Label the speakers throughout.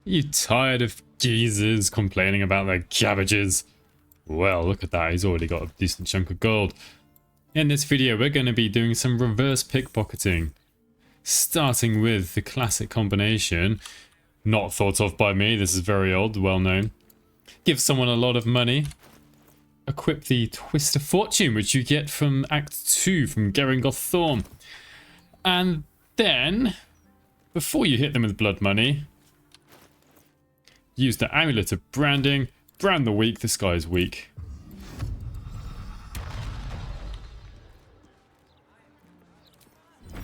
Speaker 1: You tired of geezers complaining about their cabbages? Well, look at that. He's already got a decent chunk of gold. In this video, we're going to be doing some reverse pickpocketing. Starting with the classic combination. Not thought of by me. This is very old, well known. Give someone a lot of money. Equip the Twist of Fortune, which you get from Act 2 from Geringoth Thorn. And then, before you hit them with blood money, use the Amulet of Branding. Brand the weak. This guy is weak.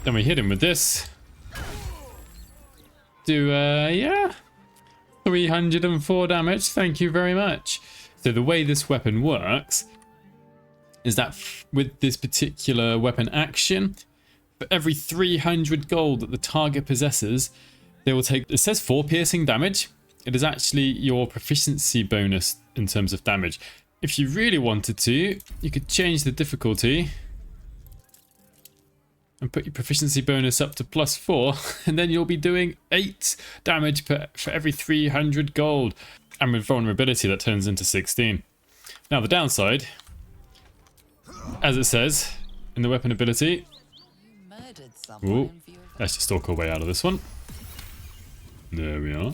Speaker 1: Then we hit him with this. Do, yeah, 304 damage. Thank you very much. So the way this weapon works is that with this particular weapon action, for every 300 gold that the target possesses, they will take, it says 4 piercing damage. It is actually your proficiency bonus in terms of damage. If you really wanted to, you could change the difficulty and put your proficiency bonus up to +4, and then you'll be doing 8 damage for every 300 gold. And with vulnerability, that turns into 16. Now the downside, as it says in the weapon ability, ooh, let's just stalk our way out of this one. There we are.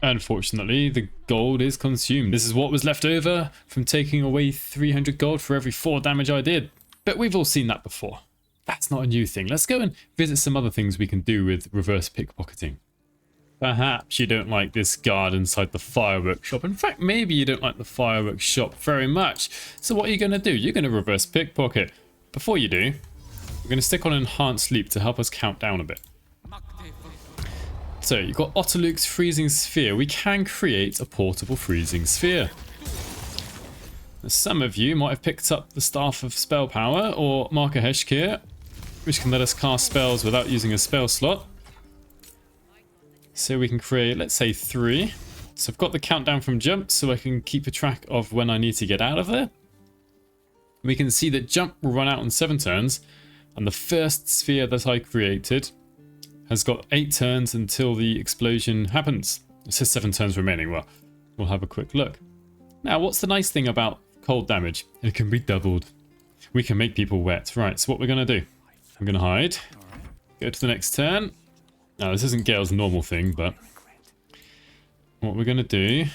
Speaker 1: Unfortunately, the gold is consumed. This is what was left over from taking away 300 gold for every 4 damage I did. But we've all seen that before. That's not a new thing. Let's go and visit some other things we can do with reverse pickpocketing. Perhaps you don't like this guard inside the fireworks shop. In fact, maybe you don't like the fireworks shop very much. So what are you going to do? You're going to reverse pickpocket. Before you do, we're going to stick on Enhanced Sleep to help us count down a bit. So you've got Otiluke's Freezing Sphere. We can create a portable Freezing Sphere. Now, some of you might have picked up the Staff of Spell Power or Marker Heshkir, which can let us cast spells without using a spell slot. So we can create, let's say, 3. So I've got the countdown from jump, so I can keep a track of when I need to get out of there. We can see that jump will run out in 7 turns, and the first sphere that I created has got 8 turns until the explosion happens. It says 7 turns remaining. Well, we'll have a quick look. Now, what's the nice thing about cold damage? It can be doubled. We can make people wet. Right, so what we're going to do, I'm going to hide. Go to the next turn. Now, this isn't Gale's normal thing, but what we're going to do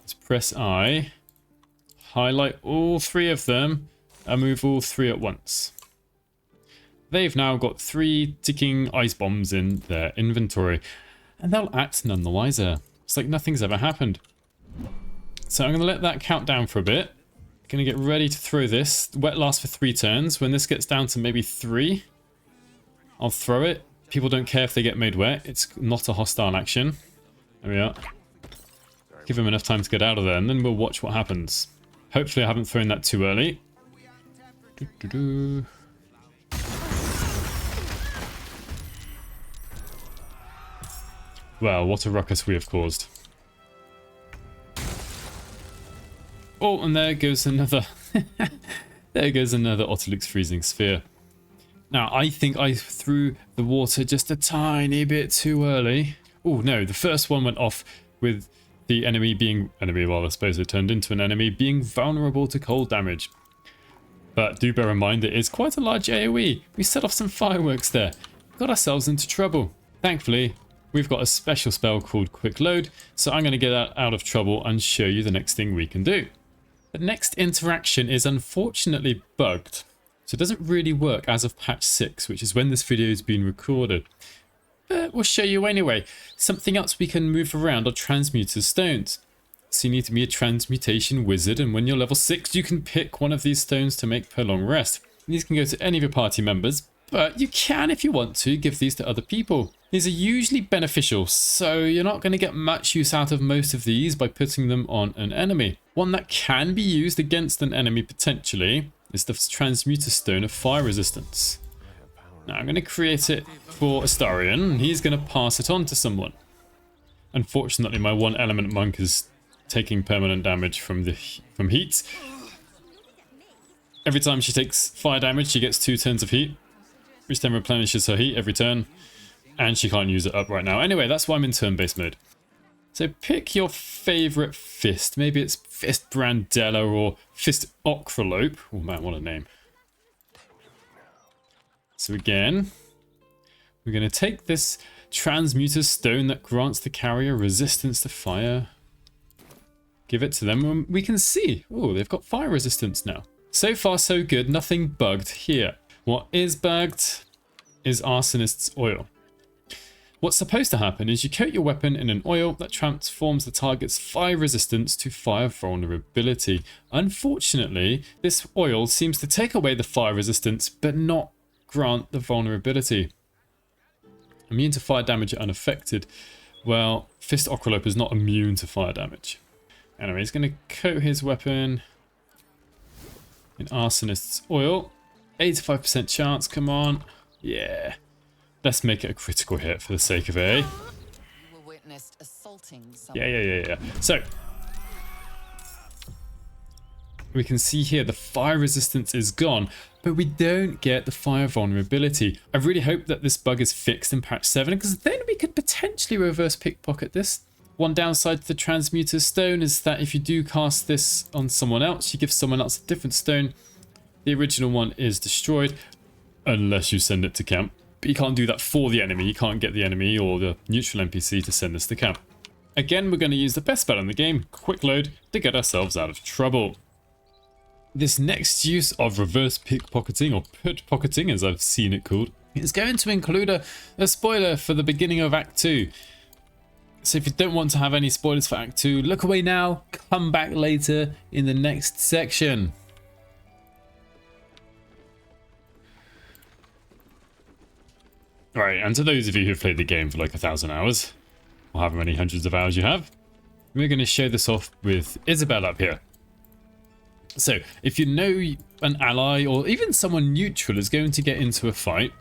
Speaker 1: is press I, highlight all 3 of them, and move all 3 at once. They've now got 3 ticking ice bombs in their inventory, and they'll act none the wiser. It's like nothing's ever happened. So I'm going to let that count down for a bit. Going to get ready to throw this. Wet lasts for 3 turns. When this gets down to maybe 3, I'll throw it. People don't care if they get made wet. It's not a hostile action. There we are. Give them enough time to get out of there, and then we'll watch what happens. Hopefully I haven't thrown that too early. Well, what a ruckus we have caused. Oh, and there goes another... there goes another Otiluke's Freezing Sphere. Now, I think I threw the water just a tiny bit too early. Oh, no, the first one went off with the enemy being... well, I suppose it turned into an enemy being vulnerable to cold damage. But do bear in mind, it is quite a large AoE. We set off some fireworks there. Got ourselves into trouble. Thankfully, we've got a special spell called Quick Load, so I'm going to get out of trouble and show you the next thing we can do. The next interaction is unfortunately bugged, so it doesn't really work as of patch 6, which is when this video has been recorded. But we'll show you anyway. Something else we can move around are Transmuter stones. So you need to be a transmutation wizard, and when you're level 6, you can pick one of these stones to make prolonged rest. These can go to any of your party members, but you can, if you want to, give these to other people. These are usually beneficial, so you're not going to get much use out of most of these by putting them on an enemy. One that can be used against an enemy potentially is the Transmuter Stone of Fire Resistance. Now I'm going to create it for Astarion, and he's going to pass it on to someone. Unfortunately, my 1 element monk is taking permanent damage from heat. Every time she takes fire damage, she gets 2 turns of heat, which then replenishes her heat every turn. And she can't use it up right now. Anyway, that's why I'm in turn-based mode. So pick your favorite fist. Maybe it's Fist Brandella or Fist Otiluke. Oh man, what a name. So again, we're going to take this Transmuter stone that grants the carrier resistance to fire. Give it to them and we can see. Oh, they've got fire resistance now. So far so good, nothing bugged here. What is bugged is Arsonist's oil. What's supposed to happen is you coat your weapon in an oil that transforms the target's fire resistance to fire vulnerability. Unfortunately, this oil seems to take away the fire resistance but not grant the vulnerability. Immune to fire damage unaffected. Well, Fist Otiluke is not immune to fire damage. Anyway, he's going to coat his weapon in Arsonist's oil. 85% chance, come on. Yeah. Let's make it a critical hit for the sake of it, eh? Yeah. So, we can see here the fire resistance is gone, but we don't get the fire vulnerability. I really hope that this bug is fixed in patch 7, because then we could potentially reverse pickpocket this. One downside to the Transmuter stone is that if you do cast this on someone else, you give someone else a different stone. The original one is destroyed, unless you send it to camp. But you can't do that for the enemy. You can't get the enemy or the neutral NPC to send this to camp. Again, we're going to use the best spell in the game, Quick Load, to get ourselves out of trouble. This next use of reverse pickpocketing, or pickpocketing as I've seen it called, is going to include a spoiler for the beginning of Act 2. So if you don't want to have any spoilers for Act 2, look away now, come back later in the next section. Right, and to those of you who've played the game for like 1,000 hours, or however many hundreds of hours you have, we're going to show this off with Isabel up here. So, if you know an ally or even someone neutral is going to get into a fight,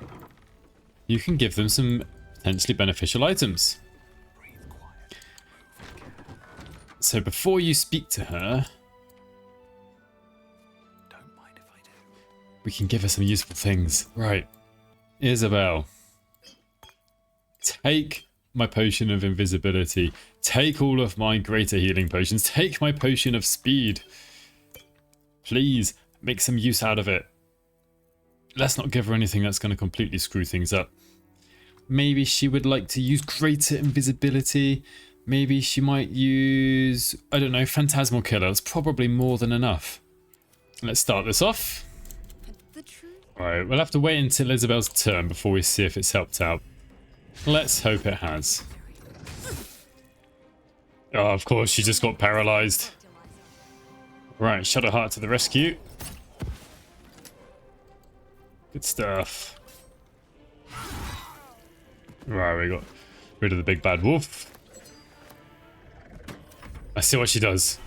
Speaker 1: you can give them some potentially beneficial items. So before you speak to her, we can give her some useful things. Right, Isabel. Take my potion of invisibility. Take all of my greater healing potions. Take my potion of speed. Please, make some use out of it. Let's not give her anything that's going to completely screw things up. Maybe she would like to use greater invisibility. Maybe she might use, I don't know, Phantasmal Killer. That's probably more than enough. Let's start this off. Alright, we'll have to wait until Isabel's turn before we see if it's helped out. Let's hope it has. Oh, of course, she just got paralyzed. Right, Shadowheart to the rescue. Good stuff. Right, we got rid of the big bad wolf. I see what she does.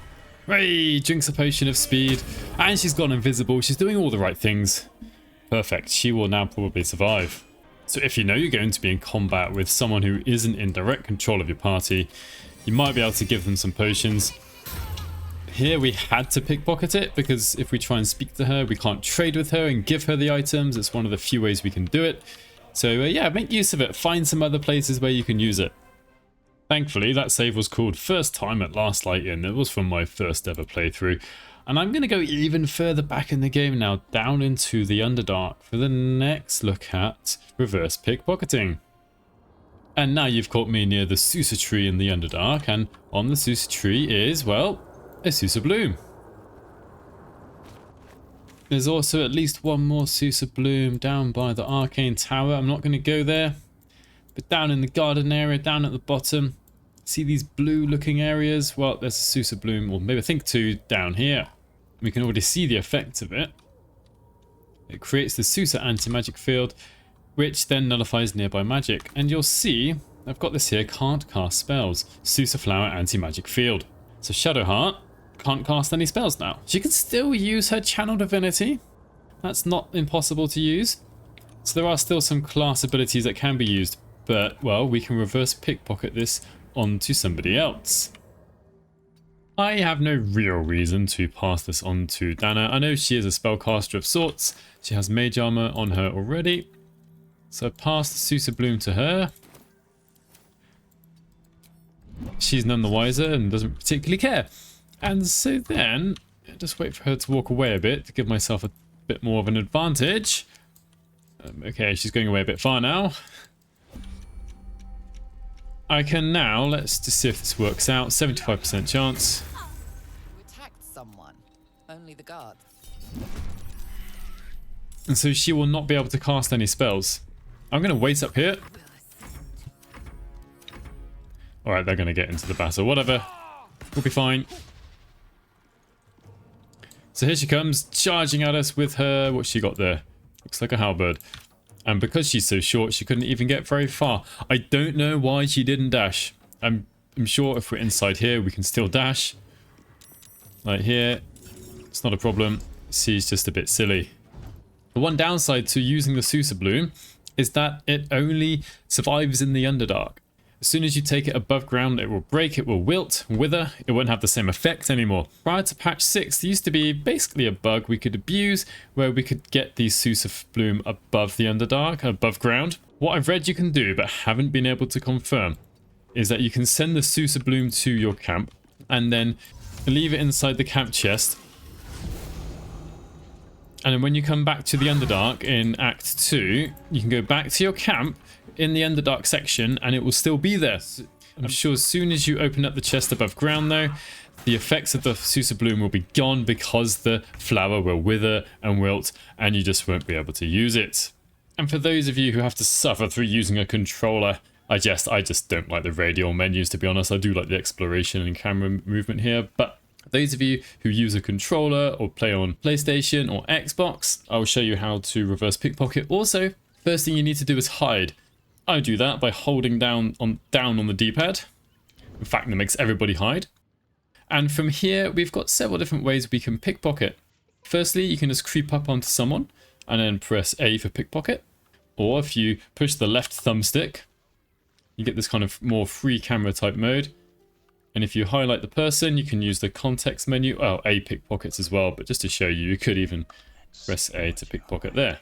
Speaker 1: Hey, drinks a potion of speed. And she's gone invisible. She's doing all the right things. Perfect. She will now probably survive. So if you know you're going to be in combat with someone who isn't in direct control of your party, you might be able to give them some potions. Here we had to pickpocket it, because if we try and speak to her, we can't trade with her and give her the items. It's one of the few ways we can do it. So yeah, make use of it. Find some other places where you can use it. Thankfully, that save was called First Time at Last Light In. It was from my first ever playthrough. And I'm going to go even further back in the game now, down into the Underdark, for the next look at reverse pickpocketing. And now you've caught me near the Sussur tree in the Underdark, and on the Sussur tree is, well, a Sussur Bloom. There's also at least one more Sussur Bloom down by the Arcane Tower. I'm not going to go there. But down in the garden area, down at the bottom, see these blue looking areas? Well, there's a Sussur Bloom, or maybe I think two down here. We can already see the effect of it. It creates the Sussur anti-magic field, which then nullifies nearby magic. And you'll see, I've got this here, can't cast spells. Sussur Flower anti-magic field. So Shadowheart can't cast any spells now. She can still use her channel divinity. That's not impossible to use. So there are still some class abilities that can be used. But, well, we can reverse pickpocket this onto somebody else. I have no real reason to pass this on to Dana. I know she is a spellcaster of sorts. She has mage armor on her already. So I pass the Sussur Bloom to her. She's none the wiser and doesn't particularly care. And so then, just wait for her to walk away a bit to give myself a bit more of an advantage. Okay, she's going away a bit far now. I can now, let's just see if this works out. 75% chance.
Speaker 2: You attacked someone. Only the guards.
Speaker 1: And so she will not be able to cast any spells. I'm going to wait up here. Alright, they're going to get into the battle. Whatever. We'll be fine. So here she comes, charging at us with her... What's she got there? Looks like a halberd. And because she's so short, she couldn't even get very far. I don't know why she didn't dash. I'm sure if we're inside here, we can still dash. Like here. It's not a problem. She's just a bit silly. The one downside to using the Sussur Bloom is that it only survives in the Underdark. As soon as you take it above ground, it will break, it will wilt, wither, it won't have the same effect anymore. Prior to patch 6, there used to be basically a bug we could abuse where we could get the Sussur Bloom above the Underdark, above ground. What I've read you can do, but haven't been able to confirm, is that you can send the Sussur Bloom to your camp and then leave it inside the camp chest. And then when you come back to the Underdark in Act 2, you can go back to your camp in the Underdark section and it will still be there. I'm sure as soon as you open up the chest above ground though, the effects of the Sussur Bloom will be gone because the flower will wither and wilt and you just won't be able to use it. And for those of you who have to suffer through using a controller, I just don't like the radial menus, to be honest. I do like the exploration and camera movement here, but those of you who use a controller or play on PlayStation or Xbox, I'll show you how to reverse pickpocket. Also, first thing you need to do is hide. I do that by holding down on the D-pad. In fact, that makes everybody hide. And from here, we've got several different ways we can pickpocket. Firstly, you can just creep up onto someone and then press A for pickpocket. Or if you push the left thumbstick, you get this kind of more free camera type mode. And if you highlight the person, you can use the context menu. Oh, A pickpockets as well, but just to show you, you could even press A to pickpocket there.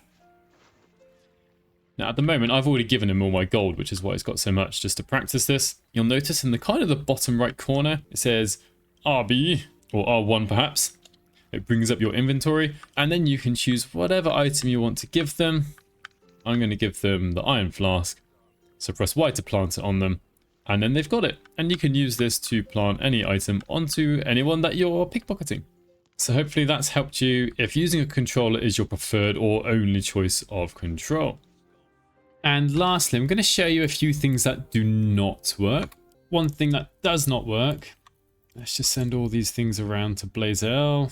Speaker 1: Now at the moment, I've already given him all my gold, which is why he's got so much just to practice this. You'll notice in the kind of the bottom right corner, it says RB, or R1 perhaps. It brings up your inventory, and then you can choose whatever item you want to give them. I'm going to give them the iron flask. So press Y to plant it on them, and then they've got it. And you can use this to plant any item onto anyone that you're pickpocketing. So hopefully that's helped you if using a controller is your preferred or only choice of control. And lastly, I'm going to show you a few things that do not work. One thing that does not work, let's just send all these things around to Blazel.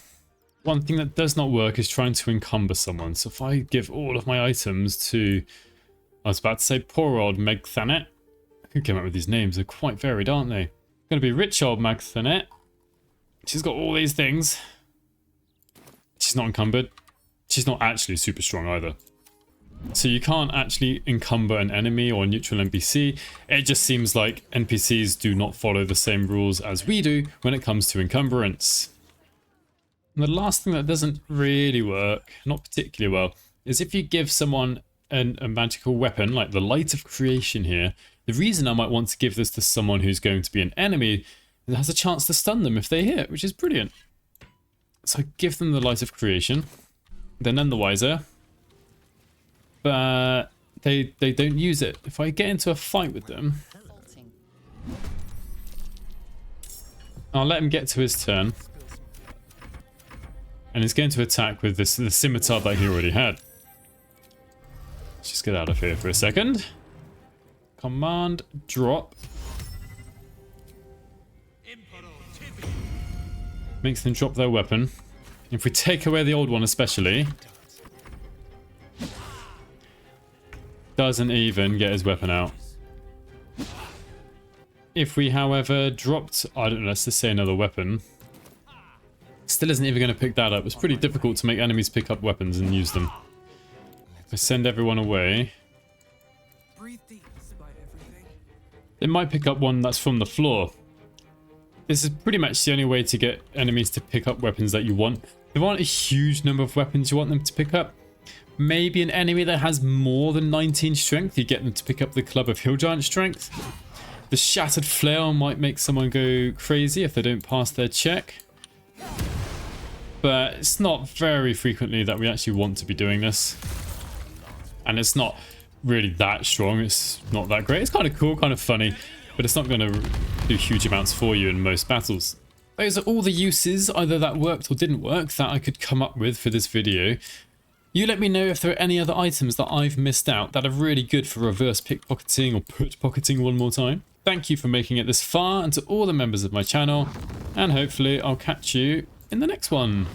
Speaker 1: One thing that does not work is trying to encumber someone. So if I give all of my items to, I was about to say poor old Meg Thanet. Who came up with these names? They're quite varied, aren't they? Going to be rich old Meg Thanet. She's got all these things. She's not encumbered. She's not actually super strong either. So you can't actually encumber an enemy or a neutral NPC. It just seems like NPCs do not follow the same rules as we do when it comes to encumbrance. And the last thing that doesn't really work, not particularly well, is if you give someone a magical weapon, like the Light of Creation here. The reason I might want to give this to someone who's going to be an enemy is it has a chance to stun them if they hit, which is brilliant. So I give them the Light of Creation. They're none the wiser. But they don't use it. If I get into a fight with them, I'll let him get to his turn. And he's going to attack with the scimitar that he already had. Let's just get out of here for a second. Command drop. Makes them drop their weapon. If we take away the old one especially, doesn't even get his weapon out. If we, however, dropped, I don't know, let's just say another weapon, still isn't even going to pick that up. It's pretty difficult to make enemies pick up weapons and use them. If I send everyone away, they might pick up one that's from the floor. This is pretty much the only way to get enemies to pick up weapons that you want. There aren't a huge number of weapons you want them to pick up, maybe an enemy that has more than 19 strength, you get them to pick up the Club of Hill Giant strength. The Shattered Flail might make someone go crazy if they don't pass their check. But it's not very frequently that we actually want to be doing this. And it's not really that strong. It's not that great. It's kind of cool, kind of funny, but it's not going to do huge amounts for you in most battles. Those are all the uses, either that worked or didn't work, that I could come up with for this video. You let me know if there are any other items that I've missed out that are really good for reverse pickpocketing or pocketing one more time. Thank you for making it this far, and to all the members of my channel, and hopefully I'll catch you in the next one.